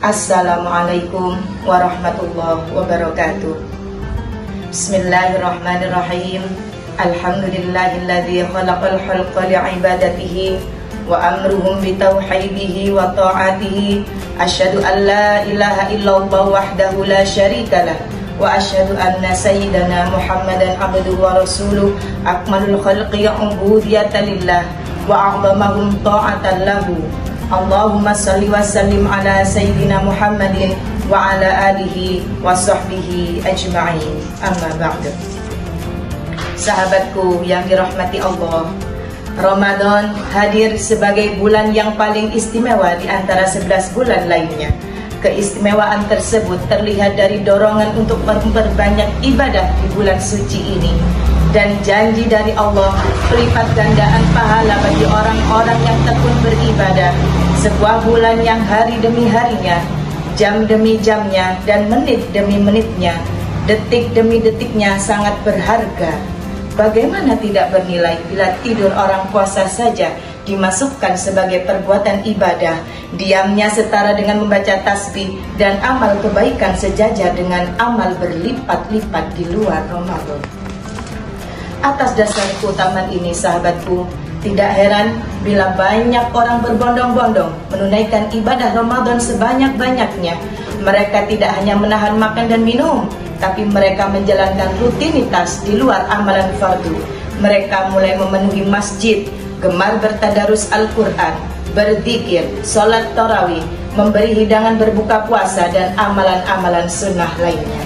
Assalamualaikum warahmatullahi wabarakatuh. Bismillahirrahmanirrahim. Alhamdulillahilladzi khalaqal khalqa li'ibadatihi wa amruhum bitauhidihi wa ta'atihi. Asyhadu an la ilaha illallah wahdahu la syarikalah wa asyhadu anna sayyidana Muhammadan abduhu wa rasuluh akmalul khalqi ubudiyatan lillah wa a'zamahum ta'atan lahu. Allahumma salli wa sallim ala sayyidina Muhammadin wa ala alihi wa sahbihi ajma'in. Amma ba'du. Sahabatku yang dirahmati Allah, Ramadan hadir sebagai bulan yang paling istimewa di antara 11 bulan lainnya. Keistimewaan tersebut terlihat dari dorongan untuk memperbanyak ibadah di bulan suci ini dan janji dari Allah pelipat gandaan pahala bagi orang-orang yang tekun beribadah. Sebuah bulan yang hari demi harinya, jam demi jamnya, dan menit demi menitnya, detik demi detiknya sangat berharga. Bagaimana tidak bernilai bila tidur orang puasa saja dimasukkan sebagai perbuatan ibadah, diamnya setara dengan membaca tasbih, dan amal kebaikan sejajar dengan amal berlipat-lipat di luar Ramadan. Atas dasar keutamaan ini, sahabatku, tidak heran bila banyak orang berbondong-bondong menunaikan ibadah Ramadan sebanyak-banyaknya. Mereka tidak hanya menahan makan dan minum, tapi mereka menjalankan rutinitas di luar amalan fardu. Mereka mulai memenuhi masjid, gemar bertadarus Al-Quran, berzikir, sholat tarawih, memberi hidangan berbuka puasa, dan amalan-amalan sunnah lainnya.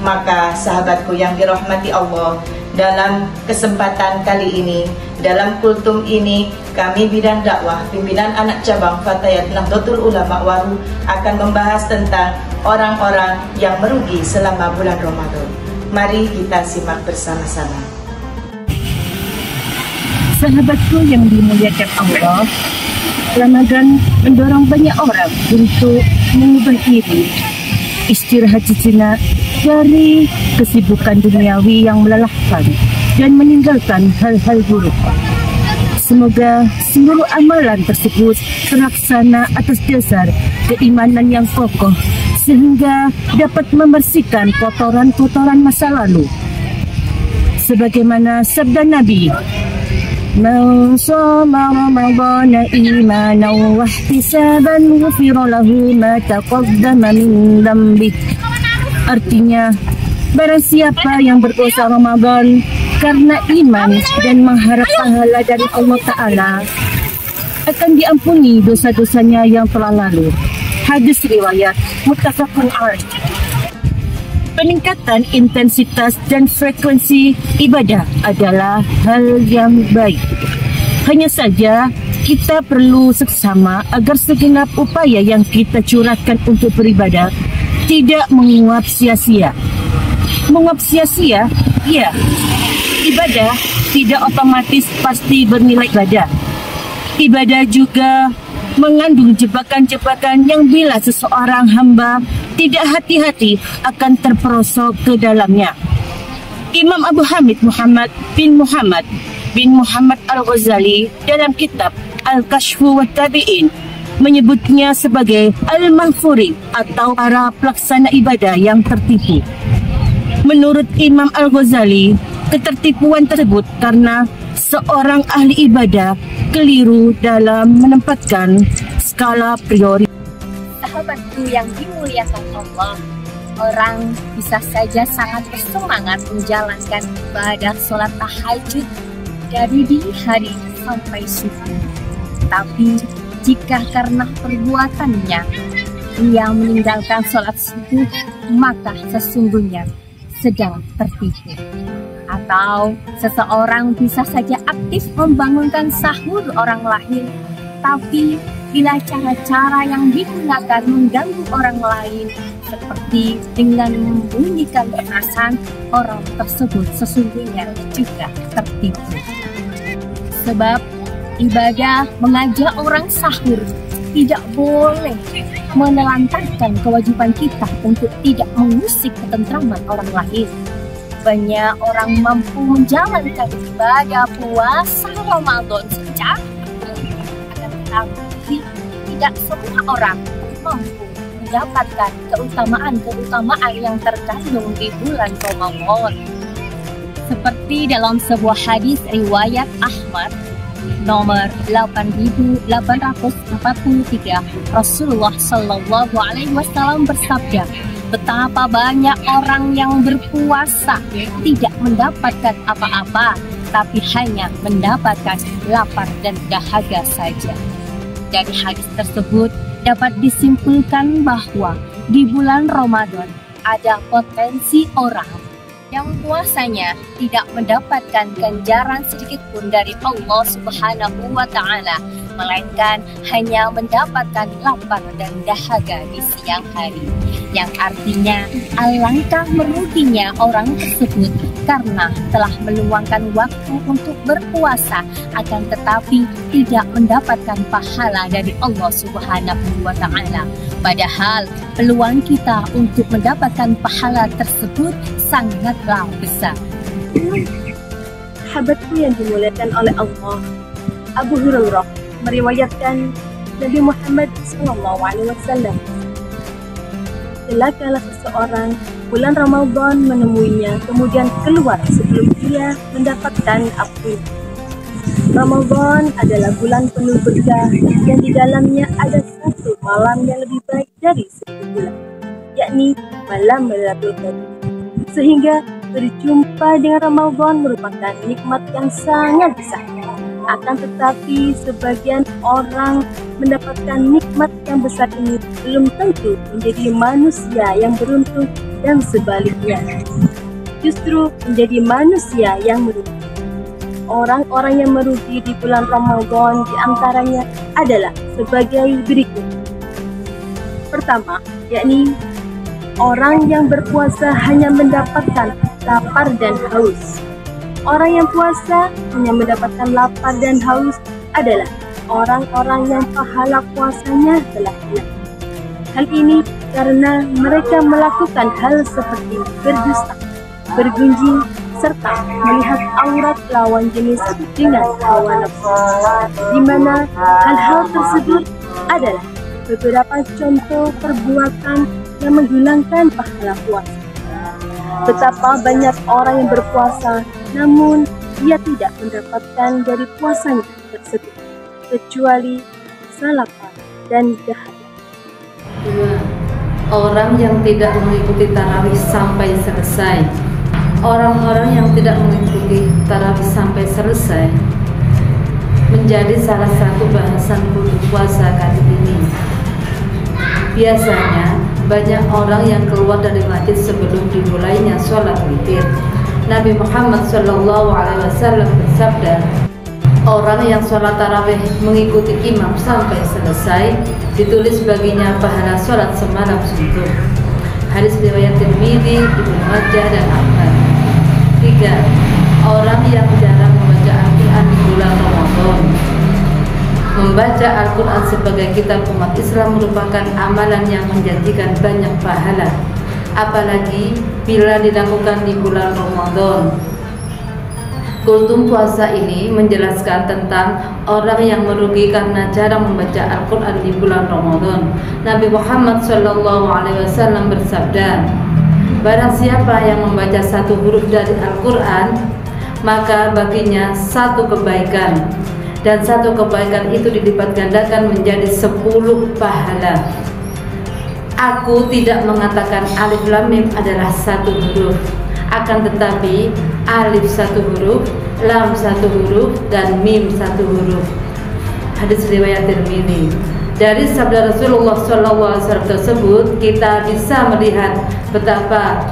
Maka sahabatku yang dirahmati Allah, dalam kesempatan kali ini, dalam kultum ini, kami Bidang Dakwah Pimpinan Anak Cabang Fatayat Nahdlatul Ulama Waru akan membahas tentang orang-orang yang merugi selama bulan Ramadan. Mari kita simak bersama-sama. Sahabatku yang dimuliakan Allah, Ramadan mendorong banyak orang untuk mengubah diri, istirahat sejenak dari kesibukan duniawi yang melelahkan dan meninggalkan hal-hal buruk. Semoga seluruh amalan tersebut terlaksana atas dasar keimanan yang kokoh sehingga dapat membersihkan kotoran-kotoran masa lalu. Sebagaimana sabda Nabi, "Man shoma Ramadhana imanan wa ihtisaban ghufira lahu ma taqaddama min dhanbihi." Artinya, barang siapa yang berpuasa Ramadan karena iman dan mengharap pahala dari Allah Ta'ala, akan diampuni dosa-dosanya yang telah lalu. Hadis riwayat muttafaqun alaih. Peningkatan intensitas dan frekuensi ibadah adalah hal yang baik. Hanya saja kita perlu seksama agar segenap upaya yang kita curahkan untuk beribadah tidak menguap sia-sia. Menguap sia-sia? Ya, ibadah tidak otomatis pasti bernilai ibadah. Ibadah juga mengandung jebakan-jebakan yang bila seseorang hamba tidak hati-hati akan terperosok ke dalamnya. Imam Abu Hamid Muhammad bin Muhammad Al-Ghazali dalam kitab Al-Kashfu wa Tabi'in menyebutnya sebagai al-mahfuri atau para pelaksana ibadah yang tertipu. Menurut Imam Al-Ghazali, ketertipuan tersebut karena seorang ahli ibadah keliru dalam menempatkan skala prioritas. Sahabatku yang dimuliakan Allah, orang bisa saja sangat bersemangat menjalankan ibadah sholat tahajud dari dini hari sampai subuh. Tapi jika karena perbuatannya ia meninggalkan sholat subuh, maka sesungguhnya sedang tertipu. Atau seseorang bisa saja aktif membangunkan sahur orang lain, tapi bila cara-cara yang digunakan mengganggu orang lain, seperti dengan membunyikan petasan, orang tersebut sesungguhnya juga tertipu. Sebab ibadah mengajak orang sahur tidak boleh menelantarkan kewajiban kita untuk tidak mengusik ketentraman orang lain. Banyak orang mampu menjalankan ibadah puasa Ramadan secara akan tetapi tidak semua orang mampu mendapatkan keutamaan-keutamaan yang terkandung di bulan Ramadan. Seperti dalam sebuah hadis riwayat Ahmad nomor 8843, Rasulullah Shallallahu Alaihi Wasallam bersabda, betapa banyak orang yang berpuasa tidak mendapatkan apa-apa, tapi hanya mendapatkan lapar dan dahaga saja. Dari hadis tersebut dapat disimpulkan bahwa di bulan Ramadan ada potensi orang yang puasanya tidak mendapatkan ganjaran sedikit pun dari Allah Subhanahu wa Ta'ala, melainkan hanya mendapatkan lapar dan dahaga di siang hari, yang artinya alangkah meruginya orang tersebut karena telah meluangkan waktu untuk berpuasa, akan tetapi tidak mendapatkan pahala dari Allah Subhanahu wa Ta'ala. Padahal peluang kita untuk mendapatkan pahala tersebut sangatlah besar. Sahabatku yang dimuliakan oleh Allah, Abu Hurairah meriwayatkan Nabi Muhammad SAW, celakalah seseorang bulan Ramadan menemuinya kemudian keluar sebelum dia mendapatkan ampun. Ramadan adalah bulan penuh berkah yang di dalamnya ada satu malam yang lebih baik dari 1000 bulan, yakni malam Lailatul Qadar. Sehingga berjumpa dengan Ramadan merupakan nikmat yang sangat besar. Akan tetapi sebagian orang mendapatkan nikmat yang besar ini belum tentu menjadi manusia yang beruntung, dan sebaliknya justru menjadi manusia yang merugi. Orang-orang yang merugi di bulan Ramadan diantaranya adalah sebagai berikut. Pertama, yakni orang yang berpuasa hanya mendapatkan lapar dan haus. Orang yang puasa hanya mendapatkan lapar dan haus adalah orang-orang yang pahala puasanya telah hilang. Hal ini karena mereka melakukan hal seperti berdusta, bergunjing, serta melihat aurat lawan jenis dengan hawa nafsu, di mana hal-hal tersebut adalah beberapa contoh perbuatan yang menghilangkan pahala puasa. Betapa banyak orang yang berpuasa namun ia tidak mendapatkan dari puasanya tersebut kecuali rasa lapar dan dahaga. 2. Orang yang tidak mengikuti tarawih sampai selesai. Orang-orang yang tidak mengikuti tarawih sampai selesai menjadi salah satu bahasan bulan puasa kali ini. Biasanya banyak orang yang keluar dari masjid sebelum dimulainya sholat witir. Nabi Muhammad SAW bersabda, orang yang sholat tarawih mengikuti imam sampai selesai ditulis baginya pahala sholat semalam suntuk. Hadis riwayat Tirmidzi, Ibnu Majah dan Ahmad. 3. Orang yang jarang membaca Al-Quran di bulan Ramadan. Membaca Al-Quran sebagai kitab umat Islam merupakan amalan yang menjanjikan banyak pahala, apalagi bila dilakukan di bulan Ramadan. Kultum puasa ini menjelaskan tentang orang yang merugi karena jarang membaca Al-Quran di bulan Ramadan. Nabi Muhammad SAW bersabda, barang siapa yang membaca satu huruf dari Al-Quran, maka baginya satu kebaikan, dan satu kebaikan itu dilipat gandakan menjadi 10 pahala. Aku tidak mengatakan alif lam mim adalah satu huruf, akan tetapi alif satu huruf, lam satu huruf, dan mim satu huruf. Hadis riwayat Tirmidzi. Dari sabda Rasulullah SAW tersebut kita bisa melihat betapa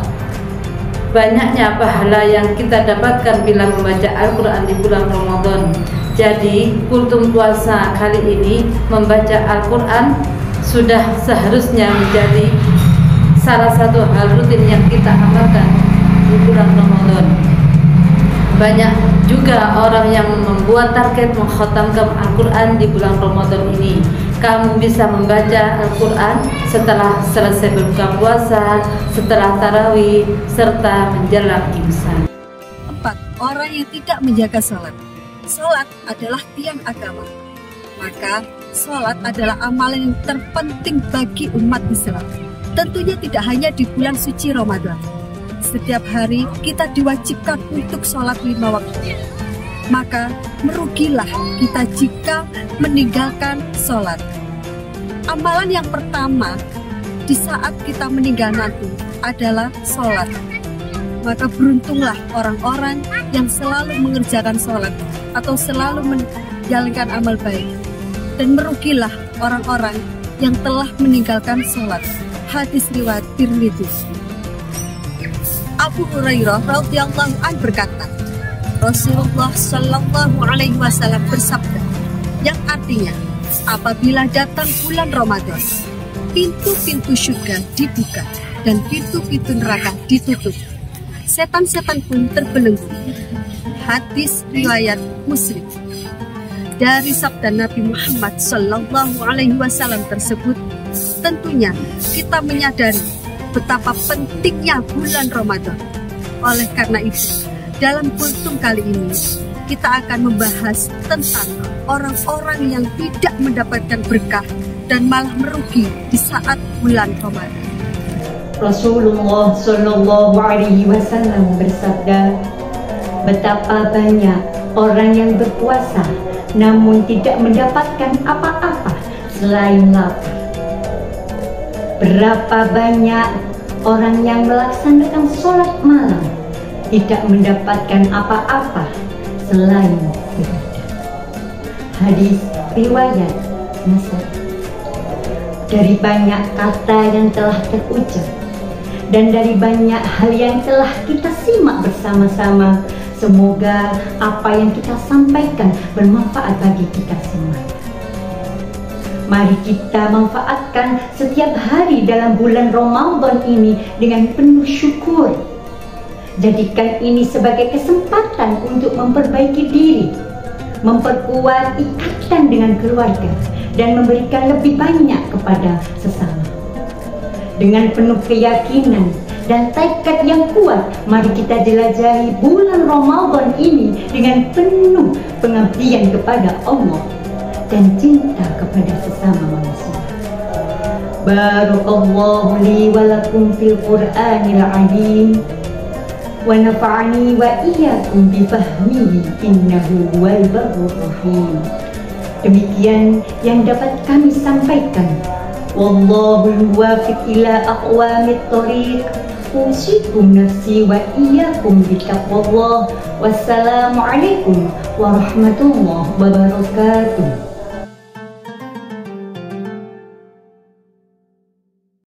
banyaknya pahala yang kita dapatkan bila membaca Al-Quran di bulan Ramadan. Jadi kultum puasa kali ini membaca Al-Quran sudah seharusnya menjadi salah satu hal rutin yang kita amalkan di bulan Ramadan. Banyak juga orang yang membuat target mengkhatamkan Al-Quran di bulan Ramadan ini. Kamu bisa membaca Al-Quran setelah selesai berbuka puasa, setelah tarawih, serta menjelang imsak. 4. Orang yang tidak menjaga salat. Salat adalah tiang agama. Maka Salat adalah amalan yang terpenting bagi umat Islam. Tentunya tidak hanya di bulan suci Ramadan. Setiap hari kita diwajibkan untuk sholat 5 waktu. Maka merugilah kita jika meninggalkan sholat. Amalan yang pertama di saat kita meninggal nanti adalah sholat. Maka beruntunglah orang-orang yang selalu mengerjakan sholat atau selalu menjalankan amal baik. Dan merugilah orang-orang yang telah meninggalkan sholat. Hadis riwayat Tirmidzi. Abu Hurairah radhiyallahu anhu berkata, Rasulullah Shallallahu Alaihi Wasallam bersabda, yang artinya, apabila datang bulan Ramadan, pintu-pintu surga dibuka dan pintu-pintu neraka ditutup. Setan-setan pun terbelenggu. Hadis riwayat Muslim. Dari sabda Nabi Muhammad Shallallahu Alaihi Wasallam tersebut, tentunya kita menyadari betapa pentingnya bulan Ramadan. Oleh karena itu, dalam kultum kali ini kita akan membahas tentang orang-orang yang tidak mendapatkan berkah dan malah merugi di saat bulan Ramadan. Rasulullah Shallallahu Alaihi Wasallam bersabda, betapa banyak orang yang berpuasa namun tidak mendapatkan apa-apa selain lapar. Berapa banyak orang yang melaksanakan sholat malam tidak mendapatkan apa-apa selain ibadah. Hadis riwayat Muslim. Dari banyak kata yang telah terucap dan dari banyak hal yang telah kita simak bersama-sama, semoga apa yang kita sampaikan bermanfaat bagi kita semua. Mari kita manfaatkan setiap hari dalam bulan Ramadan ini dengan penuh syukur. Jadikan ini sebagai kesempatan untuk memperbaiki diri, memperkuat ikatan dengan keluarga, dan memberikan lebih banyak kepada sesama. Dengan penuh keyakinan dan tekad yang kuat, mari kita jelajahi bulan Ramadan ini dengan penuh pengabdian kepada Allah dan cinta kepada sesama manusia. Barakallahu li wa lakum fil Qur'anil azim wa nafa'ani wa iyyakum bi fahmihi innahu huwal barrur rahim. Demikian yang dapat kami sampaikan. Wallahul muwaffiq ila aqwamit thoriq. Usikum nafsi wa iyyakum bitaqwallah. Wassalamualaikum warahmatullahi wabarakatuh.